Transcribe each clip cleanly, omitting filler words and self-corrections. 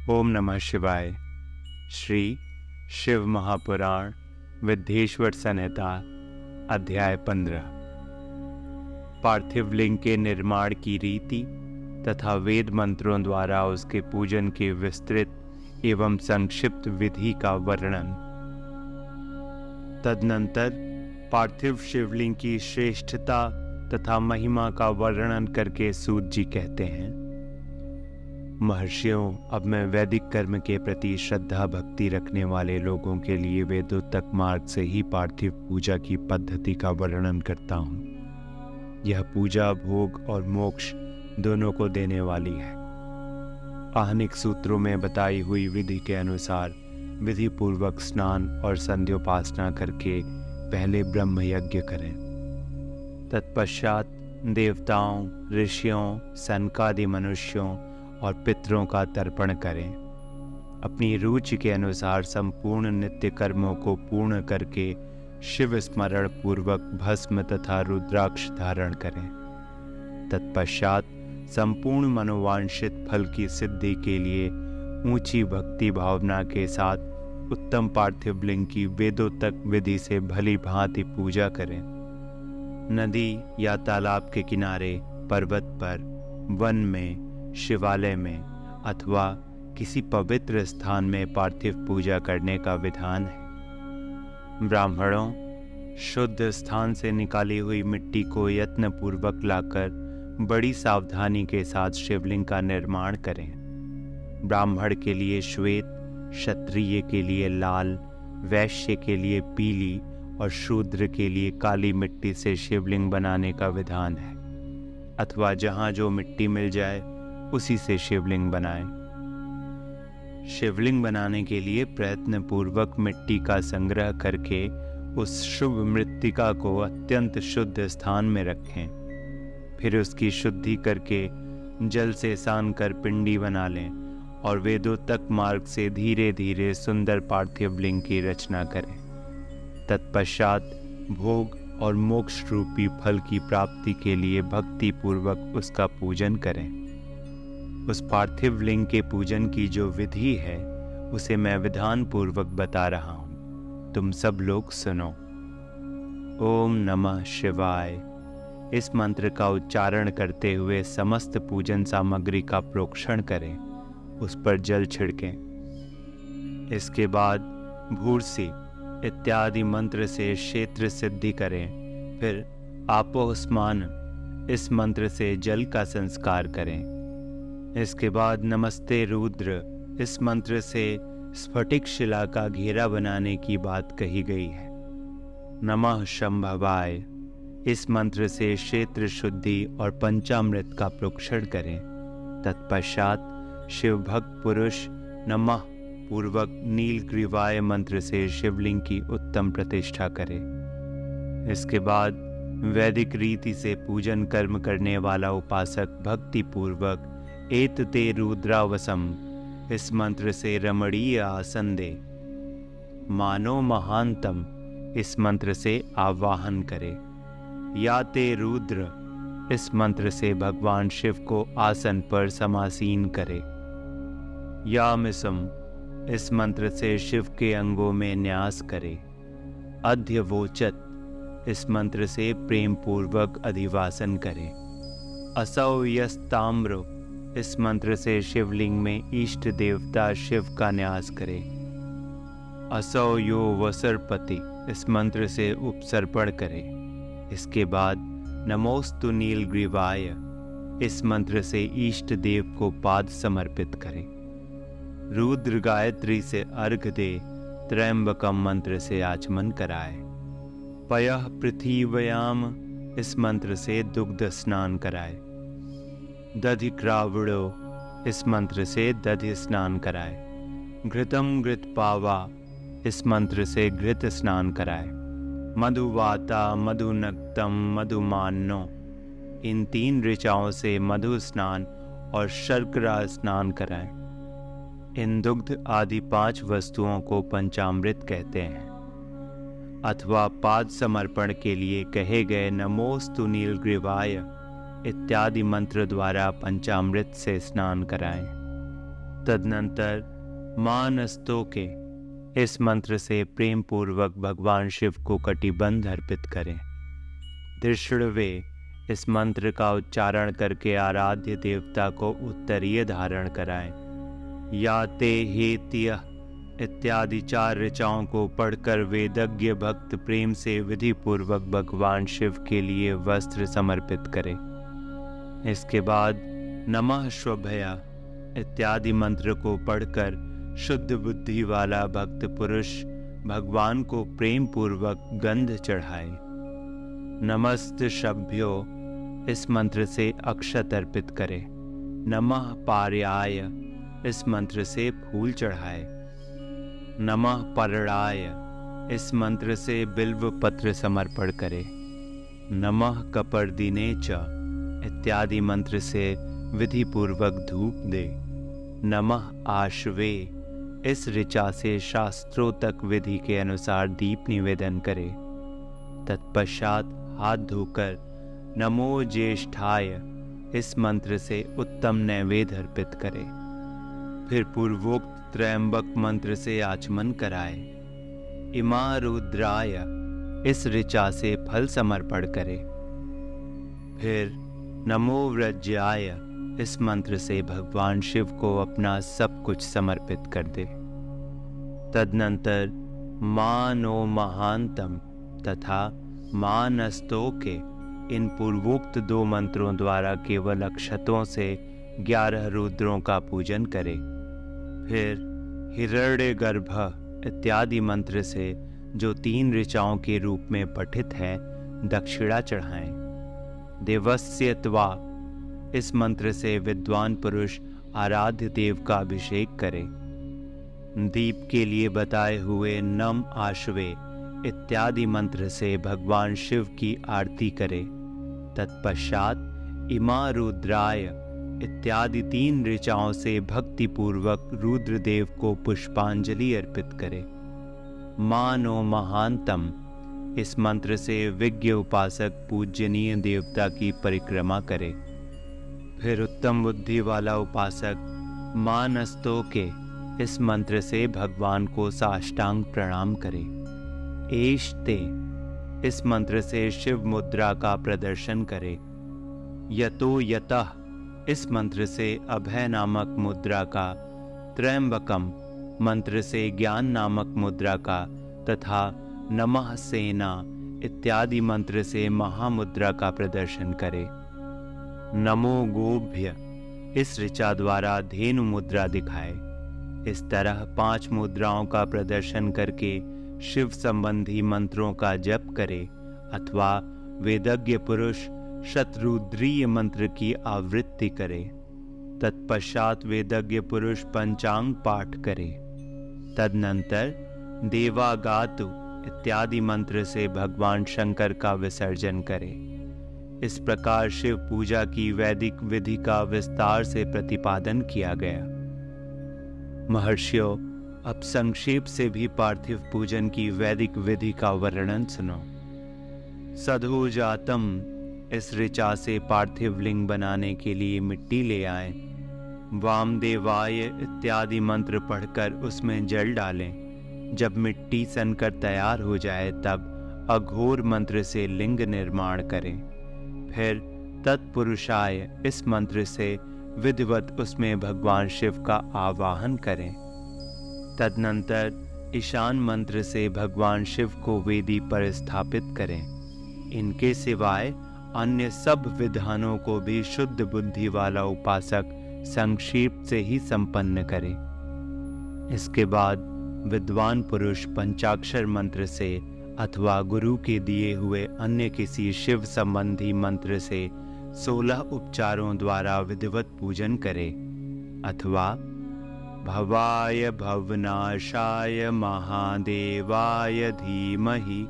ओम नमः शिवाय। श्री शिव महापुराण विद्येश्वर संहिता अध्याय 15। पार्थिव लिंग के निर्माण की रीति तथा वेद मंत्रों द्वारा उसके पूजन के विस्तृत एवं संक्षिप्त विधि का वर्णन। तदनंतर पार्थिव शिवलिंग की श्रेष्ठता तथा महिमा का वर्णन करके सूत जी कहते हैं, महर्षियों, अब मैं वैदिक कर्म के प्रति श्रद्धा भक्ति रखने वाले लोगों के लिए वेदोत्तक मार्ग से ही पार्थिव पूजा की पद्धति का वर्णन करता हूँ। यह पूजा भोग और मोक्ष दोनों को देने वाली है। आहनिक सूत्रों में बताई हुई विधि के अनुसार विधि पूर्वक स्नान और संध्योपासना करके पहले ब्रह्म यज्ञ करें। तत्पश्चात देवताओं, ऋषियों, सनकादि मनुष्यों और पितरों का तर्पण करें। अपनी रुचि के अनुसार संपूर्ण नित्य कर्मों को पूर्ण करके शिव स्मरण पूर्वक भस्म तथा रुद्राक्ष धारण करें। तत्पश्चात संपूर्ण मनोवांछित फल की सिद्धि के लिए ऊंची भक्ति भावना के साथ उत्तम पार्थिव लिंग की वेदोत्तक विधि से भली भांति पूजा करें। नदी या तालाब के किनारे, पर्वत पर, वन में, शिवालय में अथवा किसी पवित्र स्थान में पार्थिव पूजा करने का विधान है। ब्राह्मणों, शुद्ध स्थान से निकाली हुई मिट्टी को यत्न पूर्वक लाकर बड़ी सावधानी के साथ शिवलिंग का निर्माण करें। ब्राह्मण के लिए श्वेत, क्षत्रिय के लिए लाल, वैश्य के लिए पीली और शूद्र के लिए काली मिट्टी से शिवलिंग बनाने का विधान है, अथवा जहाँ जो मिट्टी मिल जाए उसी से शिवलिंग बनाएं। शिवलिंग बनाने के लिए प्रयत्न पूर्वक मिट्टी का संग्रह करके उस शुभ मृत्तिका को अत्यंत शुद्ध स्थान में रखें। फिर उसकी शुद्धि करके जल से सान कर पिंडी बना लें और वेदोत्तक मार्ग से धीरे धीरे सुंदर पार्थिव लिंग की रचना करें। तत्पश्चात भोग और मोक्ष रूपी फल की प्राप्ति के लिए भक्ति पूर्वक उसका पूजन करें। उस पार्थिव लिंग के पूजन की जो विधि है उसे मैं विधान पूर्वक बता रहा हूं, तुम सब लोग सुनो। ओम नमः शिवाय। इस मंत्र का उच्चारण करते हुए समस्त पूजन सामग्री का प्रोक्षण करें, उस पर जल छिड़कें। इसके बाद भूर्सी इत्यादि मंत्र से क्षेत्र सिद्धि करें। फिर आपोस्मान इस मंत्र से जल का संस्कार करें। इसके बाद नमस्ते रुद्र इस मंत्र से स्फटिक शिला का घेरा बनाने की बात कही गई है। नमः शंभवाय इस मंत्र से क्षेत्र शुद्धि और पंचामृत का प्रोक्षण करें। तत्पश्चात शिव भक्त पुरुष नमः पूर्वक नीलग्रीवाय मंत्र से शिवलिंग की उत्तम प्रतिष्ठा करें। इसके बाद वैदिक रीति से पूजन कर्म करने वाला उपासक भक्ति पूर्वक एतते रुद्रावसम इस मंत्र से रमणीय आसन दे। मानो महानतम इस मंत्र से आवाहन करे। याते रुद्र इस मंत्र से भगवान शिव को आसन पर समासीन करे। यामिसम इस मंत्र से शिव के अंगों में न्यास करे। अध्यवोचत इस मंत्र से प्रेम पूर्वक अधिवासन करे। असौ यस्ताम्रो इस मंत्र से शिवलिंग में इष्ट देवता शिव का न्यास करे। असौ यो वसरपति इस मंत्र से उपसर्पण करे। इसके बाद नमोस्तु नीलग्रीवाय इस मंत्र से इष्ट देव को पाद समर्पित करे। रुद्र गायत्री से अर्घ दे। त्रयंबकम मंत्र से आचमन कराए। पयः पृथिव्याम इस मंत्र से दुग्ध स्नान कराए। दधिक्रावणो इस मंत्र से दधि स्नान कराए। घृतम घृत पावा इस मंत्र से घृत स्नान कराए। मधुवाता मधुनक्तम मधुमान्नो इन 3 ऋचाओं से मधु स्नान और शर्करा स्नान कराए। इन दुग्ध आदि 5 वस्तुओं को पंचामृत कहते हैं, अथवा पाद समर्पण के लिए कहे गए नमोस्तु नीलग्रीवाय इत्यादि मंत्र द्वारा पंचामृत से स्नान कराएं। तदनंतर मानस्तों के इस मंत्र से प्रेम पूर्वक भगवान शिव को कटिबंध अर्पित करें। धृष्णवे इस मंत्र का उच्चारण करके आराध्य देवता को उत्तरीय धारण कराएं। या ते हेत्य इत्यादि 4 ऋचाओं को पढ़कर वेदज्ञ भक्त प्रेम से विधि पूर्वक भगवान शिव के लिए वस्त्र समर्पित करें। इसके बाद नमः श्वभया इत्यादि मंत्र को पढ़कर शुद्ध बुद्धि वाला भक्त पुरुष भगवान को प्रेम पूर्वक गंध चढ़ाए। नमस्त शभ्यो इस मंत्र से अक्षत अर्पित करे। नमः पार्याय इस मंत्र से फूल चढ़ाए। नमः परणाय इस मंत्र से बिल्व पत्र समर्पण करे। नमः कपर्दिने च इत्यादि मंत्र से विधि पूर्वक धूप दे। नमः आश्वे इस ऋचा से शास्त्रों तक विधि के अनुसार दीप निवेदन करे। तत्पश्चात हाथ धोकर नमो ज्येष्ठाय इस मंत्र से उत्तम नैवेद्य अर्पित करे। फिर पूर्वोक्त त्रयंबक मंत्र से आचमन कराए। इमा रुद्राय इस ऋचा से फल समर्पण करे। फिर नमो व्रज्याय इस मंत्र से भगवान शिव को अपना सब कुछ समर्पित कर दे। तदनंतर मानो महांतम तथा मानस्तों के इन पूर्वोक्त 2 मंत्रों द्वारा केवल अक्षतों से 11 रुद्रों का पूजन करे। फिर हिरण्य गर्भ इत्यादि मंत्र से जो 3 ऋचाओं के रूप में पठित है दक्षिणा चढ़ाएं। देवस्य त्वा इस मंत्र से विद्वान पुरुष आराध्य देव का अभिषेक करे। दीप के लिए बताए हुए नम आश्वे इत्यादि मंत्र से भगवान शिव की आरती करे। तत्पश्चात इमा रुद्राय इत्यादि 3 ऋचाओं से भक्ति पूर्वक रुद्रदेव को पुष्पांजलि अर्पित करे। मानो महांतम इस मंत्र से विज्ञ उपासक पूजनीय देवता की परिक्रमा करे। फिर उत्तम बुद्धि वाला उपासक मानस्तों के इस मंत्र से भगवान को साष्टांग प्रणाम करे। एष्ते इस मंत्र से शिव मुद्रा का प्रदर्शन करे। यतो यतः इस मंत्र से अभय नामक मुद्रा का, त्रयंबकम मंत्र से ज्ञान नामक मुद्रा का तथा नमः सेना इत्यादि मंत्र से महामुद्रा का प्रदर्शन करे। नमो गोभ्य इस ऋचा द्वारा धेनु मुद्रा दिखाए। इस तरह 5 मुद्राओं का प्रदर्शन करके शिव संबंधी मंत्रों का जप करे अथवा वेदज्ञ पुरुष शतरुद्रीय मंत्र की आवृत्ति करे। तत्पश्चात वेदज्ञ पुरुष पंचांग पाठ करे। तदनंतर देवागातु इत्यादि मंत्र से भगवान शंकर का विसर्जन करे। इस प्रकार शिव पूजा की वैदिक विधि का विस्तार से प्रतिपादन किया गया। महर्षियों, अब संक्षेप से भी पार्थिव पूजन की वैदिक विधि का वर्णन सुनो। सधोजातम इस ऋचा से पार्थिव लिंग बनाने के लिए मिट्टी ले आए। वामदेवाय इत्यादि मंत्र पढ़कर उसमें जल डालें। जब मिट्टी सनकर तैयार हो जाए तब अघोर मंत्र से लिंग निर्माण करें। फिर तत्पुरुषाय इस मंत्र से विधिवत उसमें भगवान शिव का आवाहन करें। तदनंतर ईशान मंत्र से भगवान शिव को वेदी पर स्थापित करें। इनके सिवाय अन्य सब विधानों को भी शुद्ध बुद्धि वाला उपासक संक्षेप से ही संपन्न करे। इसके बाद विद्वान पुरुष पंचाक्षर मंत्र से अथवा गुरु के दिए हुए अन्य किसी शिव संबंधी मंत्र से 16 उपचारों द्वारा विधिवत पूजन करे अथवा भवाय भवनाशाय महादेवाय धीमहि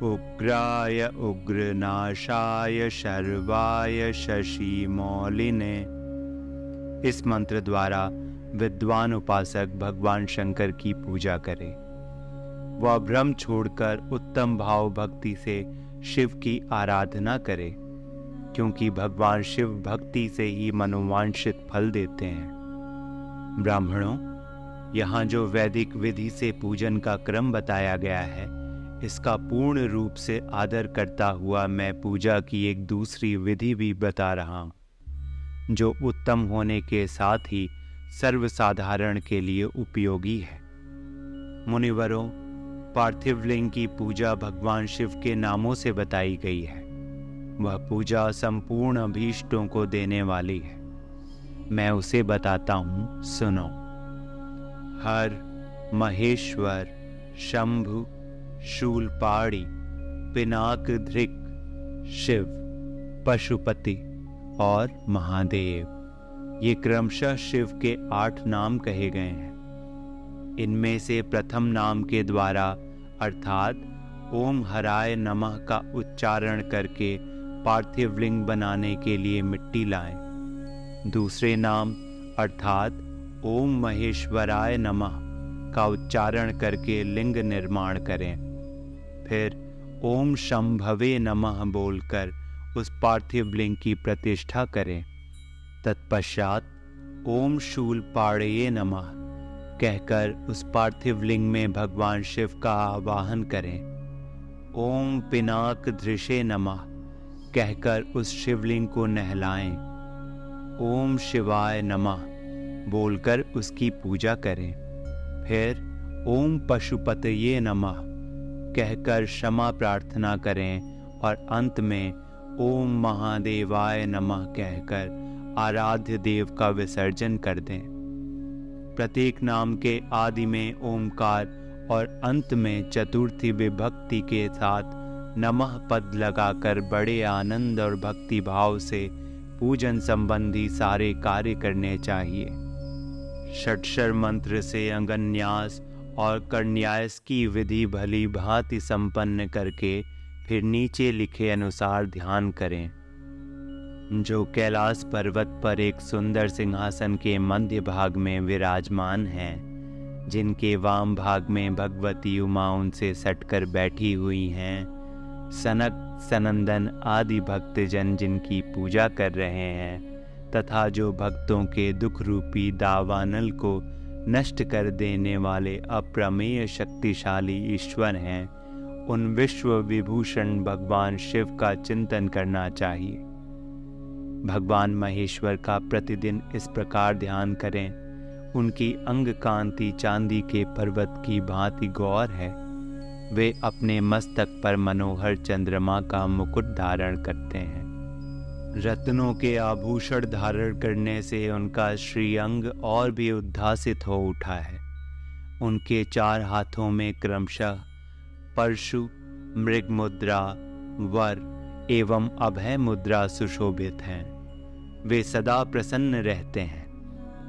उग्राय उग्रनाशाय शर्वाय शशिमौलिने इस मंत्र द्वारा विद्वान उपासक भगवान शंकर की पूजा करे। वह भ्रम छोड़कर उत्तम भाव भक्ति से शिव की आराधना करे, क्योंकि भगवान शिव भक्ति से ही मनोवांछित फल देते हैं। ब्राह्मणों, यहाँ जो वैदिक विधि से पूजन का क्रम बताया गया है, इसका पूर्ण रूप से आदर करता हुआ मैं पूजा की एक दूसरी विधि भी बता रहा हूँ, जो उत्तम होने के साथ ही सर्वसाधारण के लिए उपयोगी है। मुनिवरों, पार्थिव लिंग की पूजा भगवान शिव के नामों से बताई गई है। वह पूजा संपूर्ण अभीष्टों को देने वाली है। मैं उसे बताता हूँ, सुनो। हर, महेश्वर, शंभु, शूलपाणी, पिनाकधृक, शिव, पशुपति और महादेव, ये क्रमशः शिव के 8 नाम कहे गए हैं। इनमें से प्रथम नाम के द्वारा अर्थात ओम हराय नमः का उच्चारण करके पार्थिव लिंग बनाने के लिए मिट्टी लाएं। दूसरे नाम अर्थात ओम महेश्वराय नमः का उच्चारण करके लिंग निर्माण करें। फिर ओम शंभवे नमः बोलकर उस पार्थिव लिंग की प्रतिष्ठा करें। तत्पश्चात ओम शूलपाणये नमः कहकर उस पार्थिव लिंग में भगवान शिव का आवाहन करें। ओम पिनाकधृषे नमः कहकर उस शिवलिंग को नहलाएं। ओम शिवाय नमः बोलकर उसकी पूजा करें। फिर ओम पशुपतये नमः कहकर क्षमा प्रार्थना करें और अंत में ओम महादेवाय नमः कहकर आराध्य देव का विसर्जन कर दें। प्रत्येक नाम के आदि में ओमकार और अंत में चतुर्थी विभक्ति के साथ नमः पद लगाकर बड़े आनंद और भक्ति भाव से पूजन संबंधी सारे कार्य करने चाहिए। षट्क्षर मंत्र से अंगन्यास और करन्यास की विधि भली भांति संपन्न करके फिर नीचे लिखे अनुसार ध्यान करें। जो कैलाश पर्वत पर एक सुंदर सिंहासन के मध्य भाग में विराजमान हैं, जिनके वाम भाग में भगवती उमा उनसे सटकर बैठी हुई हैं, सनक सनंदन आदि भक्तजन जिनकी पूजा कर रहे हैं, तथा जो भक्तों के दुख रूपी दावानल को नष्ट कर देने वाले अप्रमेय शक्तिशाली ईश्वर हैं, उन विश्व विभूषण भगवान शिव का चिंतन करना चाहिए। भगवान महेश्वर का प्रतिदिन इस प्रकार ध्यान करें। उनकी अंग कांति चांदी के पर्वत की भांति गौर है। वे अपने मस्तक पर मनोहर चंद्रमा का मुकुट धारण करते हैं। रत्नों के आभूषण धारण करने से उनका श्रीअंग और भी उद्भासित हो उठा है। उनके 4 हाथों में क्रमशः परशु, मृग मुद्रा, वर एवं अभय मुद्रा सुशोभित हैं। वे सदा प्रसन्न रहते हैं,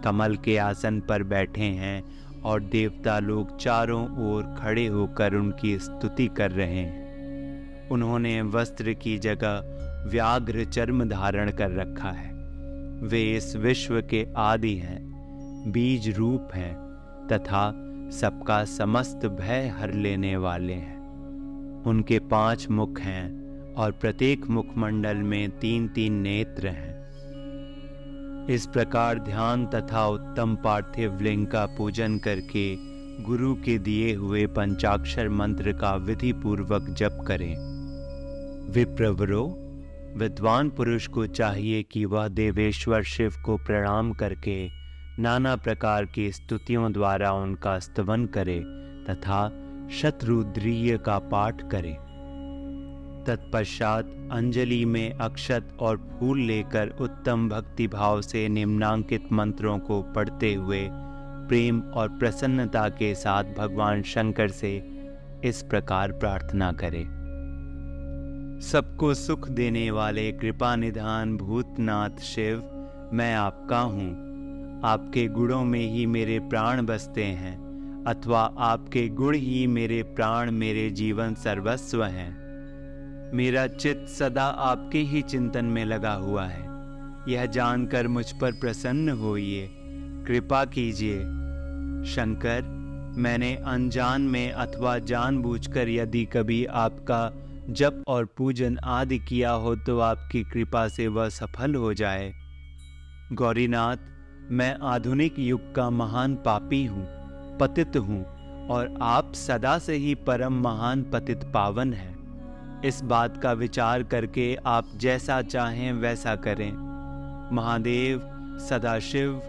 कमल के आसन पर बैठे हैं और देवता लोग चारों ओर खड़े होकर उनकी स्तुति कर रहे हैं। उन्होंने वस्त्र की जगह व्याघ्र चर्म धारण कर रखा है। वे इस विश्व के आदि हैं, बीज रूप हैं तथा सबका समस्त भय हर लेने वाले हैं। उनके 5 मुख हैं और प्रत्येक मुखमंडल में 3-3 नेत्र हैं। इस प्रकार ध्यान तथा उत्तम पार्थिव लिंग का पूजन करके गुरु के दिए हुए पंचाक्षर मंत्र का विधि पूर्वक जप करें। विप्रवरो, विद्वान पुरुष को चाहिए कि वह देवेश्वर शिव को प्रणाम करके नाना प्रकार की स्तुतियों द्वारा उनका स्तवन करे तथा शतरुद्रीय का पाठ करे। तत्पश्चात अंजलि में अक्षत और फूल लेकर उत्तम भक्ति भाव से निम्नांकित मंत्रों को पढ़ते हुए प्रेम और प्रसन्नता के साथ भगवान शंकर से इस प्रकार प्रार्थना करें। सबको सुख देने वाले कृपा निधान भूतनाथ शिव, मैं आपका हूँ। आपके गुणों में ही मेरे प्राण बसते हैं, अथवा आपके गुण ही मेरे प्राण, मेरे जीवन सर्वस्व हैं। मेरा चित्त सदा आपके ही चिंतन में लगा हुआ है। यह जानकर मुझ पर प्रसन्न होइए, कृपा कीजिए। शंकर, मैंने अनजान में अथवा जानबूझकर यदि कभी आपका जप और पूजन आदि किया हो तो आपकी कृपा से वह सफल हो जाए। गौरीनाथ, मैं आधुनिक युग का महान पापी हूँ, पतित हूँ, और आप सदा से ही परम महान पतित पावन हैं। इस बात का विचार करके आप जैसा चाहें वैसा करें। महादेव, सदाशिव,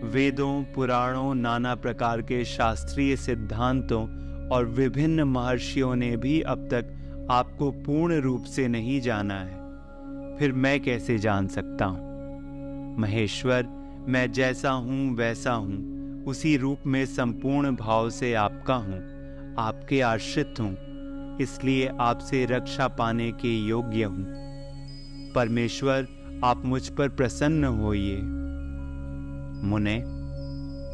वेदों, पुराणों, नाना प्रकार के शास्त्रीय सिद्धांतों और विभिन्न महर्षियों ने भी अब तक आपको पूर्ण रूप से नहीं जाना है। फिर मैं कैसे जान सकता हूँ? महेश्वर, मैं जैसा हूँ वैसा हूँ, उसी रूप में संपूर्ण भाव से आपका हूँ, आपके आश्रित हूँ, इसलिए आपसे रक्षा पाने के योग्य हूँ। परमेश्वर, आप मुझ पर प्रसन्न होइए। मुने,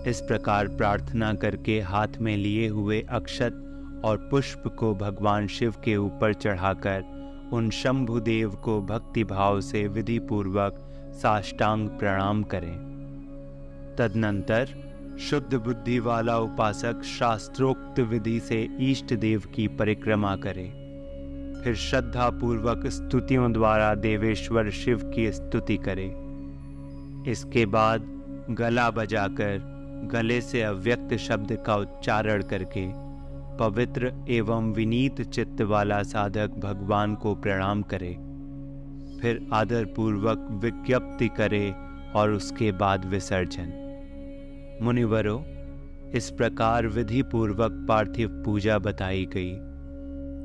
इस प्रकार प्रार्थना करके हाथ में लिए हुए अक्षत और पुष्प को भगवान शिव के ऊपर चढ़ाकर उन शंभुदेव को भक्ति भाव से विधि पूर्वक साष्टांग प्रणाम करें। तदनंतर शुद्ध बुद्धि वाला उपासक शास्त्रोक्त विधि से इष्ट देव की परिक्रमा करे। फिर श्रद्धा पूर्वक स्तुतियों द्वारा देवेश्वर शिव की स्तुति करे। इसके बाद गला बजाकर गले से अव्यक्त शब्द का उच्चारण करके पवित्र एवं विनीत चित्त वाला साधक भगवान को प्रणाम करे। फिर आदर पूर्वक विज्ञप्ति करे और उसके बाद विसर्जन। मुनिवरों, इस प्रकार विधि पूर्वक पार्थिव पूजा बताई गई।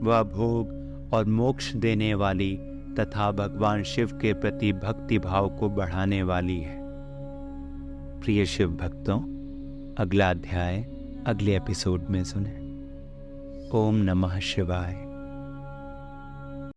वह भोग और मोक्ष देने वाली तथा भगवान शिव के प्रति भक्ति भाव को बढ़ाने वाली है। प्रिय शिव भक्तों, अगला अध्याय अगले एपिसोड में सुनें। ओम नमः शिवाय।